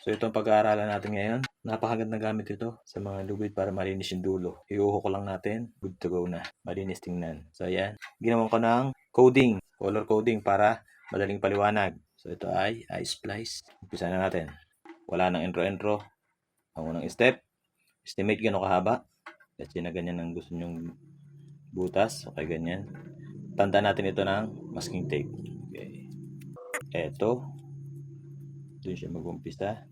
So ito ang pag-aaralan natin ngayon. Napakagandang gamit ito sa mga lubid para malinis yung dulo. Iuho ko lang natin, good to go na. Malinis tingnan. So ayan, ginawan ko ng coding, color coding para madaling paliwanag. So ito ay I-splice. Umpisa na natin. Wala nang intro-intro. Ang unang step, estimate gano'ng kahaba. Kasi na ganyan ang gusto nyong butas. Okay, ganyan. Tanda natin ito ng masking tape. Okay. Ito, dun siya mag-umpisa.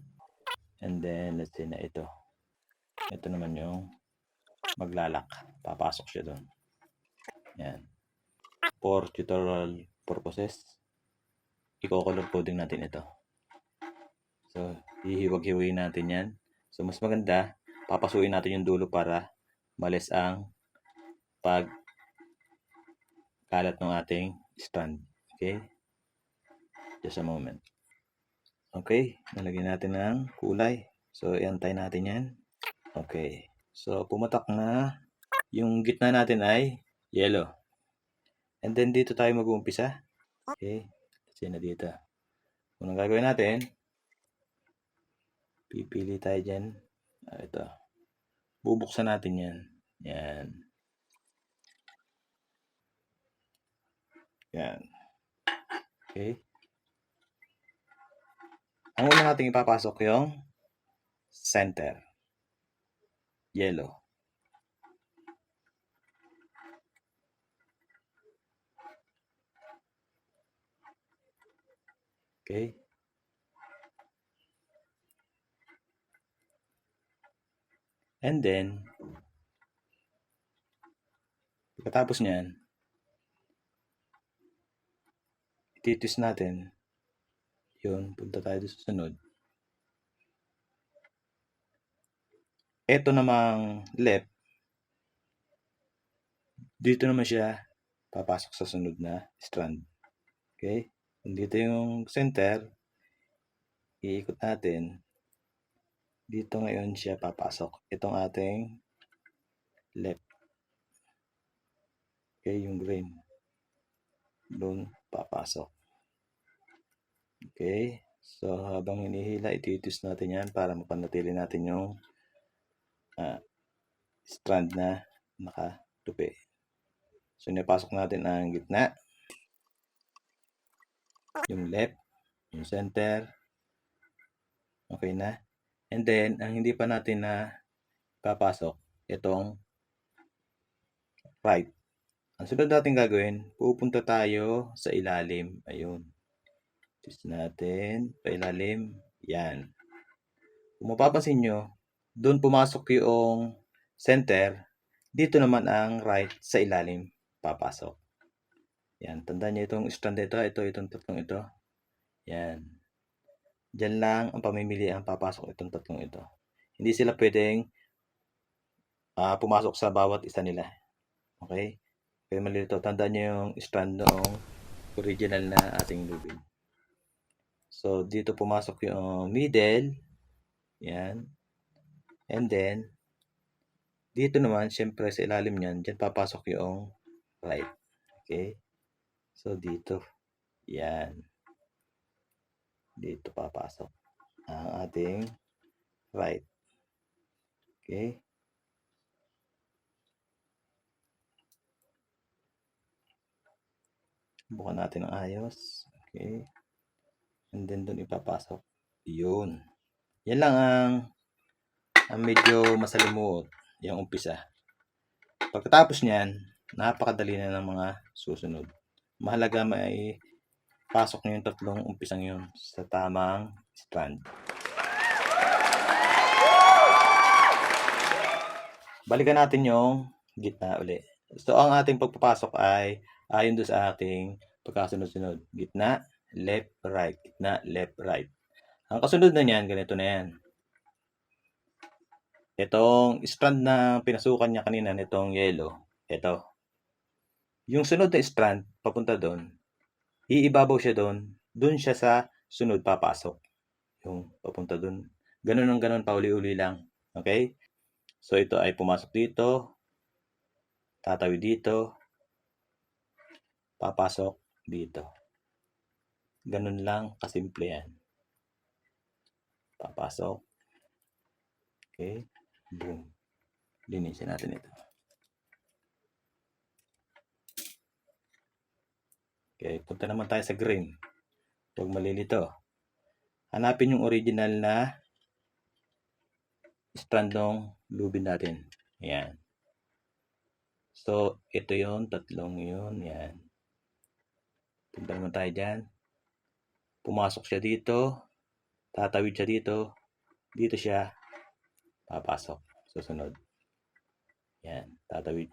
And then, let's say na ito. Ito naman yung maglalak. Papasok siya doon. Yan. For tutorial purposes, i-color coding natin ito. So, hihiwag-hiwain natin yan. So, mas maganda, papasuin natin yung dulo para malis ang pagkalat ng ating strand. Okay? Just a moment. Okay, nalagyan natin ng kulay. So, iantay natin yan. Okay. So, pumatak na. Yung gitna natin ay yellow. And then, dito tayo mag-uumpisa. Okay. Kasi na dito. Unang gagawin natin, pipili tayo dyan. Ito. Bubuksan natin yan. Yan. Yan. Okay. Ang una natin ipapasok yung center. Yellow. Okay. And then, pagkatapos nyan, ititwist natin. Yun, punta tayo sa sunod. Ito namang left, dito naman siya papasok sa sunod na strand. Okay? Dito yung center, iikot natin. Dito ngayon siya papasok. Itong ating left. Okay, yung green. Doon papasok. Okay? So, habang hinihila, ititwist natin yan para mapanatili natin yung strand na nakatupi. So, napasok natin ang gitna, yung left, yung center. Okay na. And then, ang hindi pa natin na papasok, itong right. Ang sunod natin gagawin, pupunta tayo sa ilalim. Ayun. Twist natin, pailalim. Yan. Kung mapapansin nyo, doon pumasok yung center. Dito naman ang right sa ilalim. Papasok. Yan. Tandaan nyo itong strand ito. Itong tatlong ito. Yan. Diyan lang ang pamimili ang papasok itong tatlong ito. Hindi sila pwedeng pumasok sa bawat isa nila. Okay? Kaya malilito. Tandaan nyo yung strand noong original na ating lubid. So, dito pumasok yung middle. Yan. And then, dito naman, syempre sa ilalim niyan, dyan papasok yung right. Okay? So, dito. Yan. Dito papasok ang ating right. Okay? Bukan natin ng ayos. Okay? And then, doon ipapasok. Yun. Yan lang ang medyo masalimuot. Yung umpisa. Pagkatapos niyan, napakadali na ng mga susunod. Mahalaga may pasok nyo yung tatlong umpisang yun sa tamang strand. Balikan natin yung gitna uli. So, ang ating pagpapasok ay ayon doon sa ating pagkasunod-sunod. Gitna, left, right. Gitna, left, right. Ang kasunod na niyan, ganito na yan. Itong strand na pinasukan niya kanina, nitong yellow, ito. Yung sunod na strand, papunta doon, iibabaw siya doon, doon siya sa sunod papasok. Yung papunta doon. Ganun ang ganun, pauli-uli lang. Okay? So, ito ay pumasok dito, tatawid dito, papasok dito. Ganun lang, kasimple yan. Papasok. Okay. Boom. Linisin natin ito. Okay. Punta naman tayo sa green. Huwag malilito. Hanapin yung original na strand ng lubid natin. Ayan. So, ito yon, tatlong yun. Ayan. Punta naman tayo dyan. Pumasok siya dito. Tatawid siya dito. Dito siya. Papasok. Susunod. Ayan. Tatawid.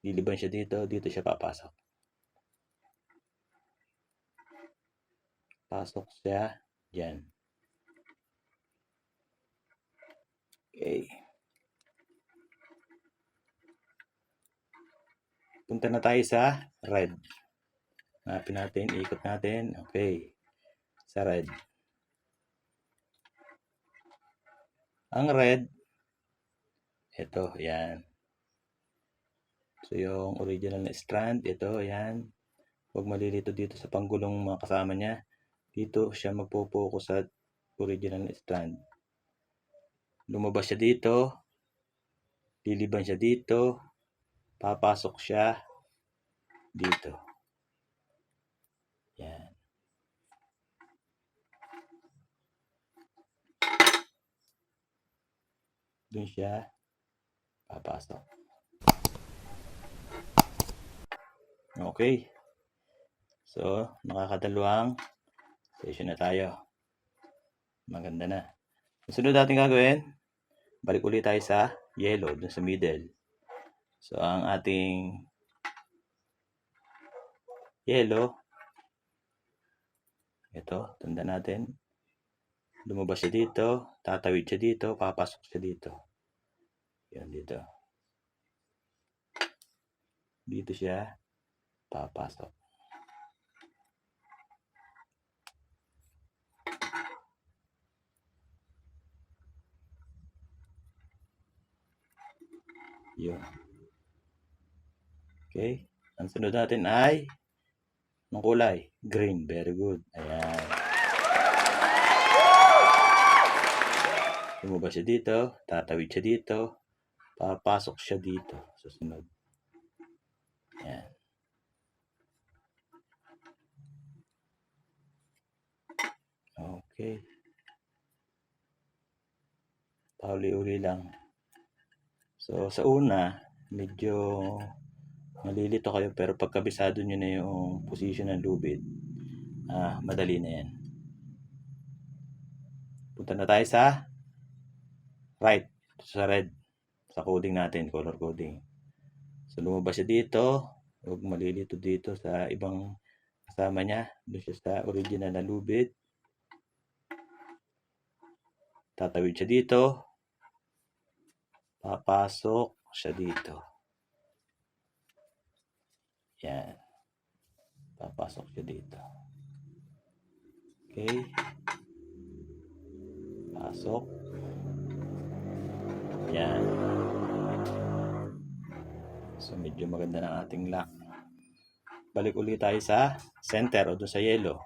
Liliban siya dito. Dito siya papasok. Pasok siya dyan. Okay. Punta na tayo sa red. Hanapin natin, ikot natin. Okay. Sa red. Ang red, ito, yan. So, yung original na strand, ito, yan. Huwag malilito dito sa panggulong mga kasama niya. Dito siya magpo-focus sa original na strand. Lumabas siya dito. Liliban siya dito. Papasok siya dito. Yan. Doon siya papasok. Okay. So, nakakadalawang session na tayo. Maganda na. Sunod natin gagawin, balik ulit tayo sa yellow, dun sa middle. So, ang ating yellow, ito, tanda natin. Lumabas siya dito, tatawid siya dito, papasok siya dito. Yan, dito. Dito siya papasok. Yun. Okay. Ang sunod natin ay ng kulay, green. Very good. Ayan. Lumabas siya dito, tatawid siya dito, papasok siya dito. Susunod. Ayan. Okay. Pauli-uli lang. So, sa una, medyo malilito kayo, pero pagkabisado nyo na yung position ng lubid, madali na yan. Punta na tayo sa right, sa red, sa coding natin, color coding. So, lumabas siya dito, huwag malilito dito sa ibang kasama niya, doon siya sa original na lubid. Tatawid siya dito, papasok siya dito. Yan. Papasok siya dito. Okay. Pasok. Yan. So, medyo maganda ng ating lock. Balik ulit tayo sa center o doon sa yellow.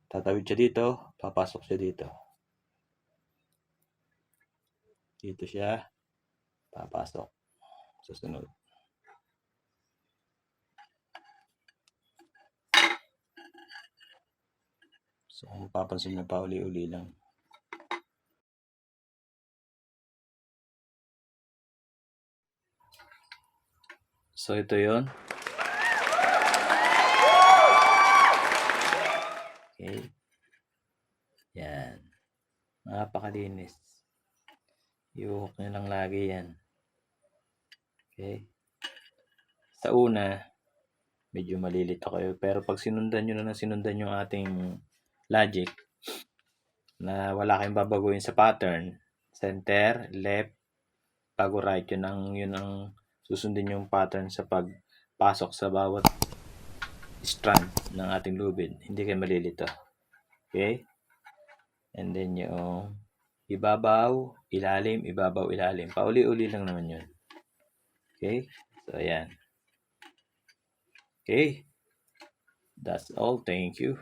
Tatawid siya dito, papasok siya dito. Dito siya, papasok. Susunod. So, kung mapapansin nyo pa, uli-uli lang. So, ito yon. Okay. Yan. Napakalinis. Iuhok nyo lang lagi yan. Okay. Sa una, medyo malilito kayo. Pero pag sinundan nyo na sinundan yung ating logic, na wala kayong babaguhin sa pattern, center, left, bago right, yun ang susundin yung pattern sa pagpasok sa bawat strand ng ating lubid. Hindi kayo malilito. Okay? And then yung ibabaw, ilalim, ibabaw, ilalim. Pauli-uli lang naman yun. Okay? So, ayan. Okay? That's all. Thank you.